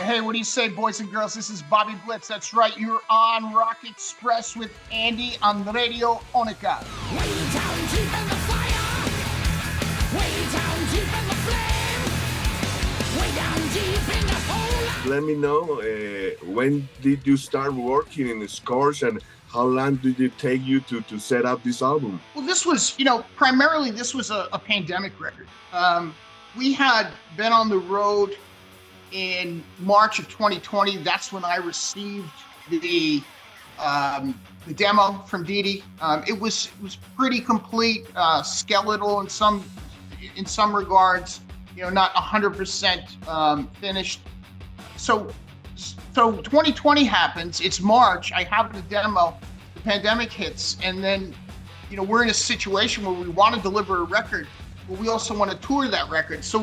Hey, what do you say, boys and girls? This is Bobby Blitz. That's right, you're on Rock Express with Andy on Radionica. Way down deep in the fire, way down deep in the flame, way down deep in the hole. Let me know, when did you start working in the scores and how long did it take you to set up this album? Well, this was, primarily this was a pandemic record. We had been on the road in March of 2020. That's when I received the demo from Dee Dee. It was pretty complete, skeletal in some regards, not 100% finished. So 2020 happens. It's March. I have the demo. The pandemic hits, and then we're in a situation where we want to deliver a record, but we also want to tour that record. So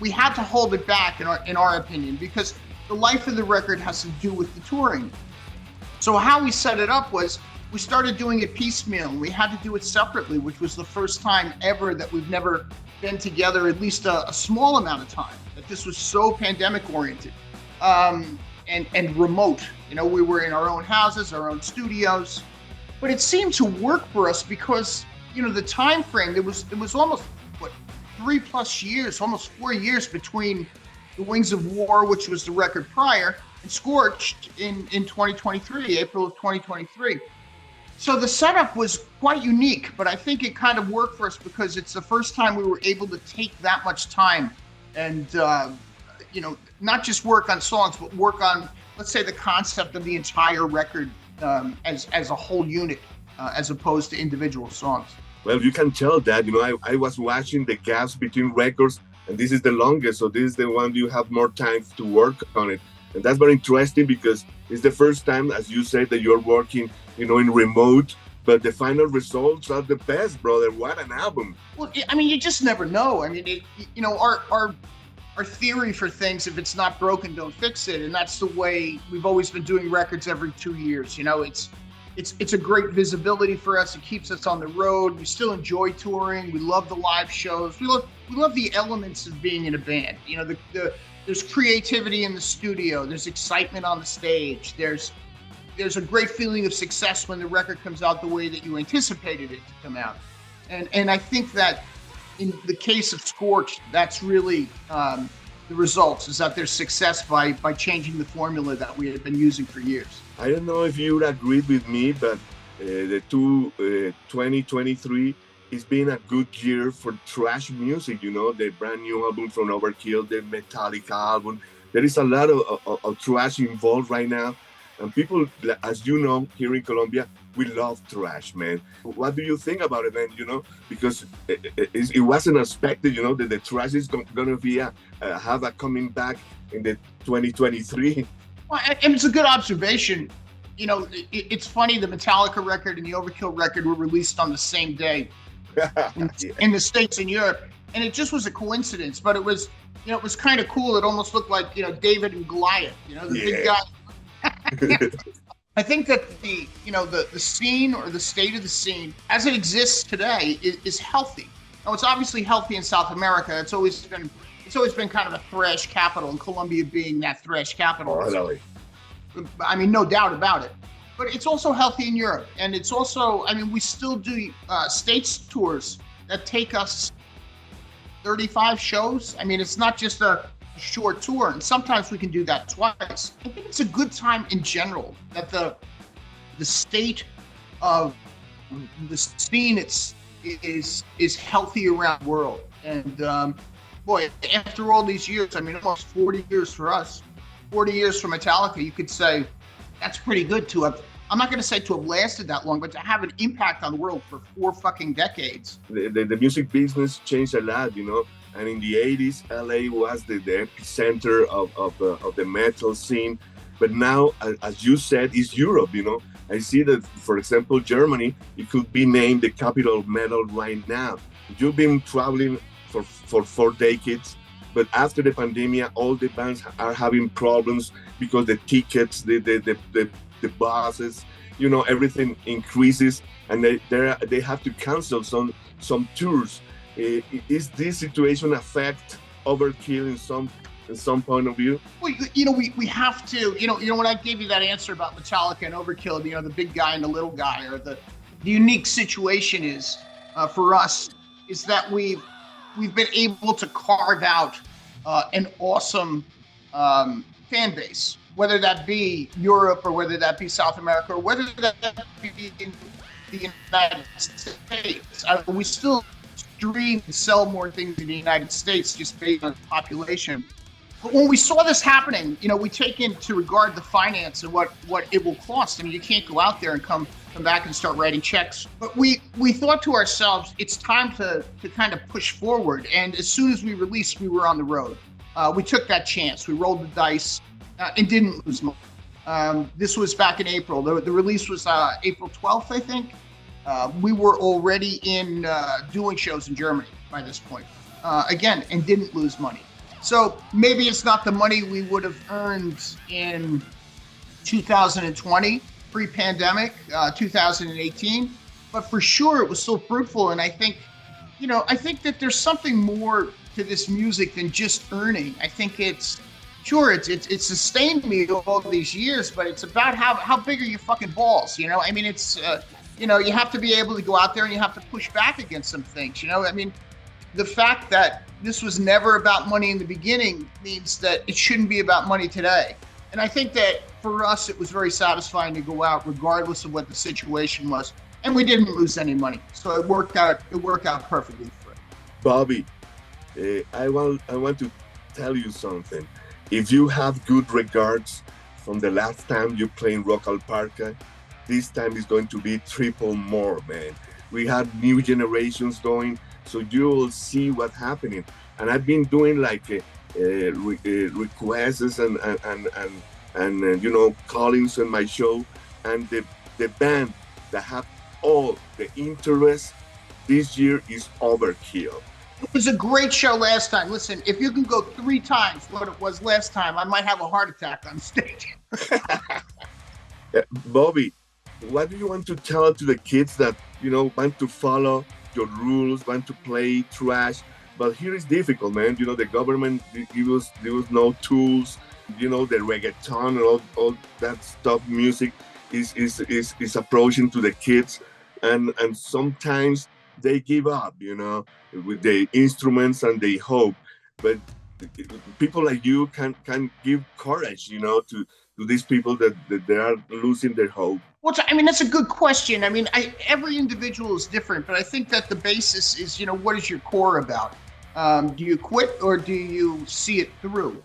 we had to hold it back, in our opinion, because the life of the record has to do with the touring. So how we set it up was we started doing it piecemeal. We had to do it separately, which was the first time ever that we've never been together, at least a small amount of time, that this was so pandemic oriented and remote. We were in our own houses, our own studios, but it seemed to work for us because, the time frame, it was almost 3+ years, almost 4 years between The Wings of War, which was the record prior, and Scorched in 2023, April of 2023. So the setup was quite unique, but I think it kind of worked for us because it's the first time we were able to take that much time and, not just work on songs, but work on, let's say, the concept of the entire record as a whole unit, as opposed to individual songs. Well, you can tell that, I was watching the gaps between records, and this is the longest, so this is the one you have more time to work on it. And that's very interesting because it's the first time, as you said, that you're working, in remote, but the final results are the best, brother. What an album. Well, you just never know. Our theory for things, if it's not broken, don't fix it. And that's the way we've always been doing records every 2 years. It's a great visibility for us. It keeps us on the road. We still enjoy touring. We love the live shows. We love the elements of being in a band. There's creativity in the studio. There's excitement on the stage. There's a great feeling of success when the record comes out the way that you anticipated it to come out. And I think that in the case of Scorched, that's really the results, is that there's success by changing the formula that we have been using for years. I don't know if you would agree with me, but the 2023 has been a good year for thrash music. The brand new album from Overkill, the Metallica album. There is a lot of thrash involved right now. And people, as you know, here in Colombia, we love thrash, man. What do you think about it, man? Because it wasn't expected, that the thrash is going to be have a coming back in the 2023. Well, and it's a good observation. It's funny, the Metallica record and the Overkill record were released on the same day in the States and Europe. And it just was a coincidence, but it was kind of cool. It almost looked like, David and Goliath, the big guy. I think that the scene, or the state of the scene as it exists today is healthy. Now, it's obviously healthy in South America. It's always been kind of a thrash capital, and Colombia being that thrash capital. Oh, really? No doubt about it. But it's also healthy in Europe, and it's also, we still do States tours that take us 35 shows. It's not just a short tour, and sometimes we can do that twice. I think it's a good time in general that the state of the scene is healthy around the world. And boy, after all these years, almost 40 years for us, 40 years for Metallica, you could say that's pretty good to have. I'm not going to say to have lasted that long, but to have an impact on the world for 4 fucking decades. The music business changed a lot, And in the 80s, LA was the epicenter of the metal scene. But now, as you said, it's Europe, I see that, for example, Germany, it could be named the capital of metal right now. You've been traveling for 4 decades, but after the pandemic, all the bands are having problems because the tickets, the buses, everything increases, and they have to cancel some tours. Is this situation affect Overkill in some in some point of view? Well, we have to, when I gave you that answer about Metallica and Overkill, the big guy and the little guy, or the unique situation is for us is that we've been able to carve out an awesome fan base, whether that be Europe or whether that be South America or whether that be in the United States. We still stream and sell more things in the United States just based on population. But when we saw this happening, we take into regard the finance and what it will cost. I mean, you can't go out there and come back and start writing checks. But we thought to ourselves, it's time to kind of push forward. And as soon as we released, we were on the road. We took that chance. We rolled the dice and didn't lose money. This was back in April. The release was April 12th, I think. We were already in doing shows in Germany by this point, again, and didn't lose money. So maybe it's not the money we would have earned in 2020, pre-pandemic, 2018, but for sure it was still fruitful. And I think that there's something more to this music than just earning. I think it's sustained me all these years, but it's about how big are your fucking balls, I mean, it's, you have to be able to go out there and you have to push back against some things, I mean, the fact that this was never about money in the beginning means that it shouldn't be about money today. And I think that for us, it was very satisfying to go out regardless of what the situation was. And we didn't lose any money. So it worked out perfectly for it. Bobby, I want to tell you something. If you have good regards from the last time you played Rock Al Parque, this time is going to be triple more, man. We have new generations going, so you will see what's happening. And I've been doing like requests and callings on my show, and the band that have all the interest this year is Overkill. It was a great show last time. Listen, if you can go 3 times what it was last time, I might have a heart attack on stage. Bobby, what do you want to tell to the kids that want to follow your rules, want to play thrash? But here is difficult, man. The government give us no tools. The reggaeton and all that stuff, music is approaching to the kids, and sometimes they give up, with the instruments, and they hope. But people like you can give courage, to these people that they are losing their hope. Well, I mean, that's a good question. I mean, every individual is different, but I think that the basis is, what is your core about? Do you quit or do you see it through?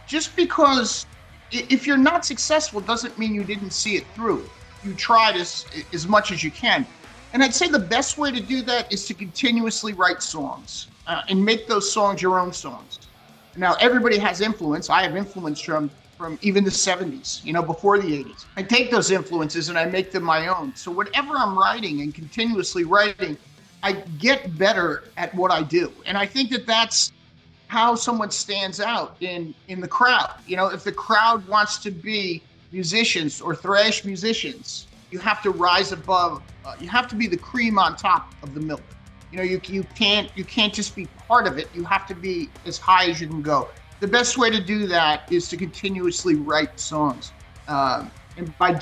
Just because if you're not successful doesn't mean you didn't see it through. You tried as much as you can. And I'd say the best way to do that is to continuously write songs and make those songs your own songs. Now, everybody has influence. I have influence from even the 70s, before the 80s. I take those influences and I make them my own. So whatever I'm writing and continuously writing, I get better at what I do. And I think that that's how someone stands out in the crowd. If the crowd wants to be musicians or thrash musicians, you have to rise above. You have to be the cream on top of the milk. You can't just be part of it. You have to be as high as you can go. The best way to do that is to continuously write songs. And by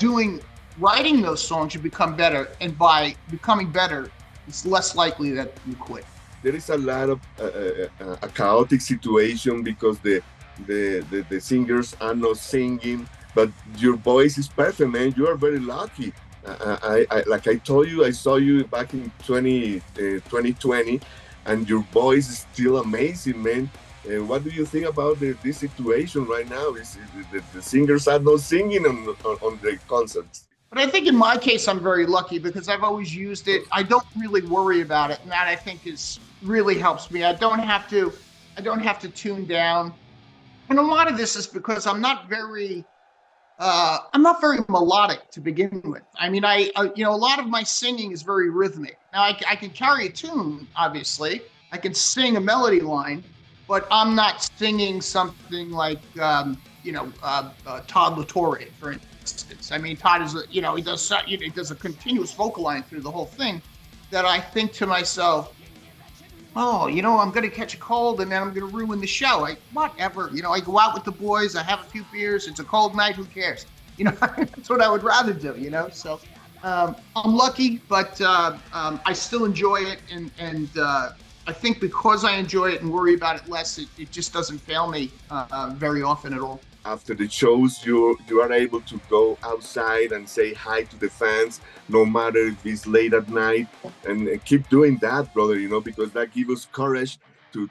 writing those songs, you become better. And by becoming better, it's less likely that you quit. There is a lot of a chaotic situation because the singers are not singing, but your voice is perfect, man. You are very lucky. I like I told you, I saw you back in 2020, and your voice is still amazing, man. What do you think about this situation right now? Is the singers are not singing on the concerts? But I think in my case, I'm very lucky because I've always used it. I don't really worry about it, and that I think really helps me. I don't have to tune down, and a lot of this is because I'm not very melodic to begin with. I mean, a lot of my singing is very rhythmic. Now, I can carry a tune, obviously. I can sing a melody line, but I'm not singing something like, Todd LaTorre, for instance. I mean, Todd is, he does a continuous vocal line through the whole thing that I think to myself, oh, I'm going to catch a cold and then I'm going to ruin the show. Whatever. I go out with the boys, I have a few beers, it's a cold night, who cares? That's what I would rather do, So I'm lucky, but I still enjoy it. And I think because I enjoy it and worry about it less, it just doesn't fail me very often at all. After the shows, you are able to go outside and say hi to the fans, no matter if it's late at night, and keep doing that, brother. Because that gives us courage to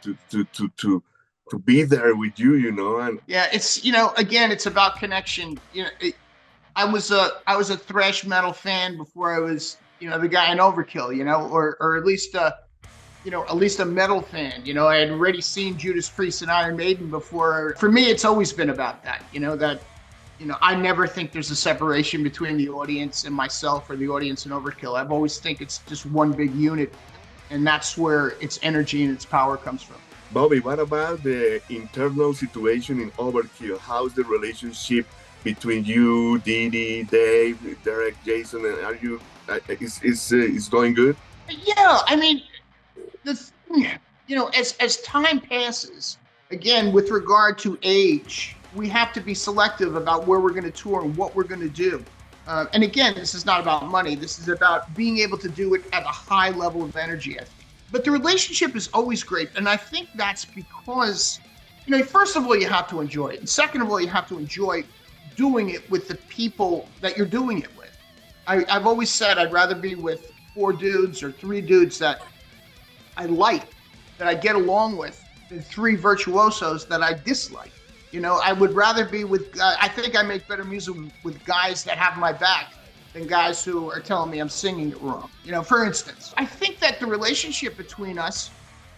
be there with you. And yeah, it's again, it's about connection. I was a thrash metal fan before I was the guy in Overkill, or at least at least a metal fan. I had already seen Judas Priest and Iron Maiden before. For me, it's always been about that, I never think there's a separation between the audience and myself or the audience and Overkill. I've always think it's just one big unit, and that's where its energy and its power comes from. Bobby, what about the internal situation in Overkill? How's the relationship between you, Didi, Dave, Derek, Jason? And are you, is going good? Yeah, I mean, as time passes, again, with regard to age, we have to be selective about where we're going to tour and what we're going to do. And again, this is not about money. This is about being able to do it at a high level of energy, I think. But the relationship is always great. And I think that's because, first of all, you have to enjoy it. And second of all, you have to enjoy doing it with the people that you're doing it with. I've always said I'd rather be with 4 dudes or 3 dudes that I like, that I get along with, than 3 virtuosos that I dislike. I would rather be with, I think I make better music with guys that have my back than guys who are telling me I'm singing it wrong. For instance, I think that the relationship between us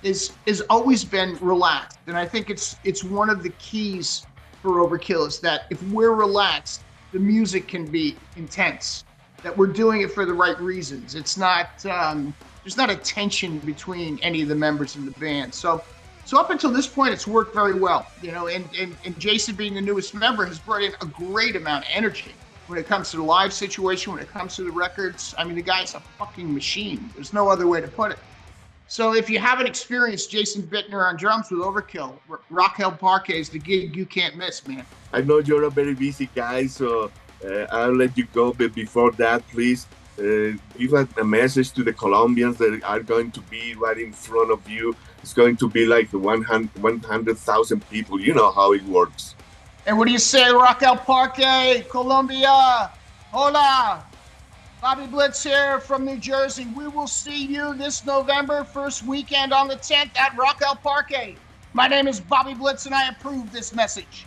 is always been relaxed. And I think it's one of the keys for Overkill is that if we're relaxed, the music can be intense, that we're doing it for the right reasons. It's not, there's not a tension between any of the members of the band. So up until this point, it's worked very well, and Jason being the newest member has brought in a great amount of energy when it comes to the live situation, when it comes to the records. I mean, the guy's a fucking machine. There's no other way to put it. So if you haven't experienced Jason Bittner on drums with Overkill, Rock Al Parque is the gig you can't miss, man. I know you're a very busy guy, so I'll let you go. But before that, please give a message to the Colombians that are going to be right in front of you. It's going to be like 100,000 people. You know how it works. And what do you say, Rock Al Parque, Colombia? Hola. Bobby Blitz here from New Jersey. We will see you this November, first weekend on the 10th at Rock Al Parque. My name is Bobby Blitz, and I approve this message.